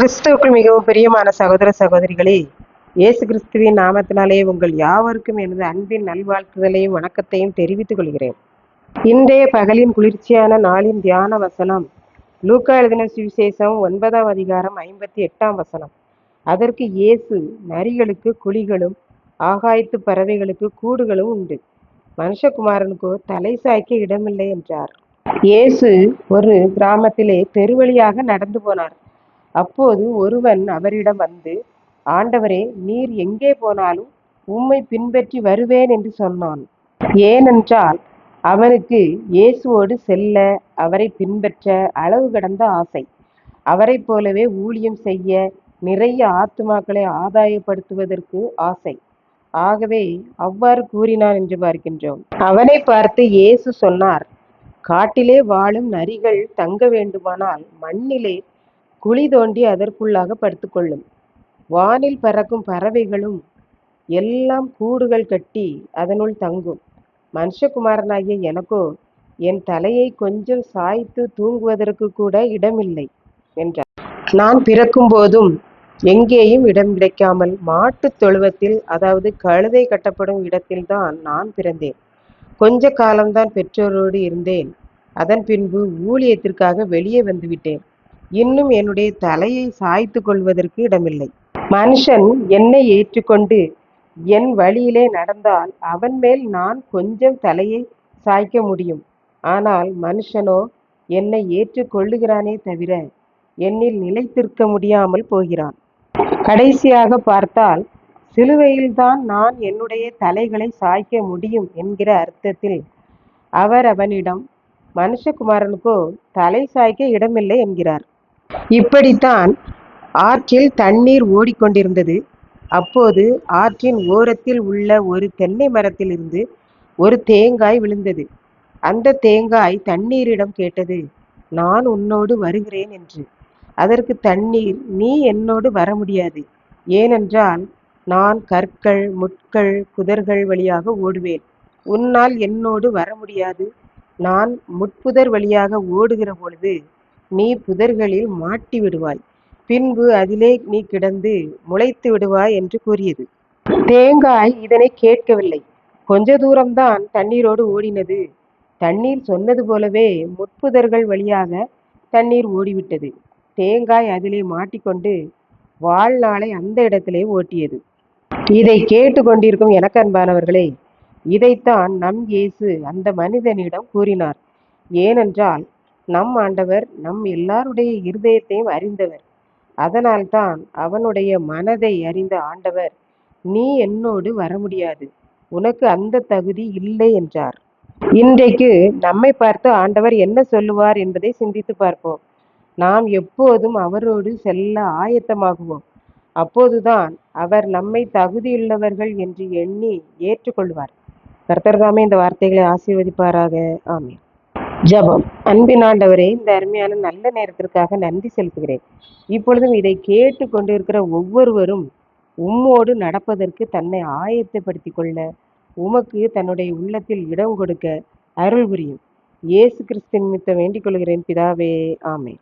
கிறிஸ்துவுக்குள் மிகவும் பிரியமான சகோதர சகோதரிகளே, இயேசு கிறிஸ்துவின் நாமத்தினாலே உங்கள் யாவருக்கும் எனது அன்பின் நல்வாழ்த்துதலையும் வணக்கத்தையும் தெரிவித்துக் கொள்கிறேன். இன்றைய பகலின் குளிர்ச்சியான நாளின் தியான வசனம் லூக்கா எழுதின சுவிசேஷம் 9ஆம் அதிகாரம் 58ஆம் வசனம். அதற்கு இயேசு, நரிகளுக்கு குழிகளும் ஆகாயத்து பறவைகளுக்கு கூடுகளும் உண்டு, மனுஷகுமாரனுக்கோ தலை சாய்க்க இடமில்லை என்றார். இயேசு ஒரு கிராமத்திலே பெருவழியாக நடந்து போனார். அப்போது ஒருவன் அவரிடம் வந்து, ஆண்டவரே, நீர் எங்கே போனாலும் உம்மை பின்பற்றி வருவேன் என்று சொன்னான். ஏனென்றால் அவனுக்கு இயேசுவோடு செல்ல, அவரை பின்பற்ற அளவு கடந்த ஆசை. அவரை போலவே ஊழியம் செய்ய, நிறைய ஆத்துமாக்களை ஆதாயப்படுத்துவதற்கு ஆசை. ஆகவே அவ்வாறு கூறினான் என்று பார்க்கின்றோம். அவனை பார்த்து இயேசு சொன்னார், காட்டிலே வாழும் நரிகள் தங்க வேண்டுமானால் மண்ணிலே குழி தோண்டி அதற்குள்ளாக படுத்துக்கொள்ளும். வானில் பறக்கும் பறவைகளும் எல்லாம் கூடுகள் கட்டி அதனுள் தங்கும். மனுஷகுமாரனாகிய எனக்கோ என் தலையை கொஞ்சம் சாய்த்து தூங்குவதற்கு கூட இடமில்லை என்றார். நான் பிறக்கும் போதும் எங்கேயும் இடம் கிடைக்காமல் மாட்டுத் தொழுவத்தில், அதாவது கழுதை கட்டப்படும் இடத்தில்தான் நான் பிறந்தேன். கொஞ்ச காலம்தான் பெற்றோரோடு இருந்தேன். அதன் பின்பு ஊழியத்திற்காக வெளியே வந்துவிட்டேன். இன்னும் என்னுடைய தலையை சாய்த்து கொள்வதற்கு இடமில்லை. மனுஷன் என்னை ஏற்றுக்கொண்டு என் வழியிலே நடந்தால் அவன் மேல் நான் கொஞ்சம் தலையை சாய்க்க முடியும். ஆனால் மனுஷனோ என்னை ஏற்றுக்கொள்ளுகிறானே தவிர என்னில் நிலைத்திருக்க முடியாமல் போகிறான். கடைசியாக பார்த்தால் சிலுவையில்தான் நான் என்னுடைய தலைகளை சாய்க்க முடியும் என்கிற அர்த்தத்தில் அவர் அவனிடம், மனுஷகுமாரனுக்கோ தலை சாய்க்க இடமில்லை என்கிறார். இப்படித்தான் ஆற்றில் தண்ணீர் ஓடிக்கொண்டிருந்தது. அப்போது ஆற்றின் ஓரத்தில் உள்ள ஒரு தென்னை மரத்திலிருந்து ஒரு தேங்காய் விழுந்தது. அந்த தேங்காய் தண்ணீரிடம் கேட்டது, நான் உன்னோடு வருகிறேன் என்று. அதற்கு தண்ணீர், நீ என்னோடு வர முடியாது. ஏனென்றால் நான் கற்கள், முட்கள், புதர்கள் வழியாக ஓடுவேன். உன்னால் என்னோடு வர முடியாது. நான் முட்புதர் வழியாக ஓடுகிற பொழுது நீ புதர்களில் மாட்டி விடுவாய். பின்பு அதிலே நீ கிடந்து முளைத்து விடுவாய் என்று கூறியது. தேங்காய் இதனை கேட்கவில்லை. கொஞ்ச தூரம்தான் தண்ணீரோடு ஓடினது. தண்ணீர் சொன்னது போலவே முட்புதர்கள் வழியாக தண்ணீர் ஓடிவிட்டது. தேங்காய் அதிலே மாட்டிக்கொண்டு வாழ்நாளை அந்த இடத்திலே ஓட்டியது. இதை கேட்டு கொண்டிருக்கும் எனக்கு அன்பானவர்களே, இதைத்தான் நம் இயேசு அந்த மனிதனிடம் கூறினார். ஏனென்றால் நம் ஆண்டவர் நம் எல்லாருடைய இருதயத்தையும் அறிந்தவர். அதனால்தான் அவனுடைய மனதை அறிந்த ஆண்டவர், நீ என்னோடு வர முடியாது, உனக்கு அந்த தகுதி இல்லை என்றார். இன்றைக்கு நம்மை பார்த்து ஆண்டவர் என்ன சொல்லுவார் என்பதை சிந்தித்து பார்ப்போம். நாம் எப்போதும் அவரோடு செல்ல ஆயத்தமாகுவோம். அப்போதுதான் அவர் நம்மை தகுதியுள்ளவர்கள் என்று எண்ணி ஏற்றுக்கொள்வார். கர்த்தர் தாமே இந்த வார்த்தைகளை ஆசீர்வதிப்பாராக. ஆமென். ஜெபம். அன்பின் ஆண்டவரே, இந்த அருமையான நல்ல நேரத்திற்காக நன்றி செலுத்துகிறேன். இப்பொழுதும் இதை கேட்டு கொண்டிருக்கிற ஒவ்வொருவரும் உம்மோடு நடப்பதற்கு தன்னை ஆயத்தப்படுத்திக் கொள்ள, உமக்கு தன்னுடைய உள்ளத்தில் இடம் கொடுக்க அருள் புரியும். இயேசு கிறிஸ்து நிமித்தம் வேண்டிக் கொள்கிறேன் பிதாவே. ஆமென்.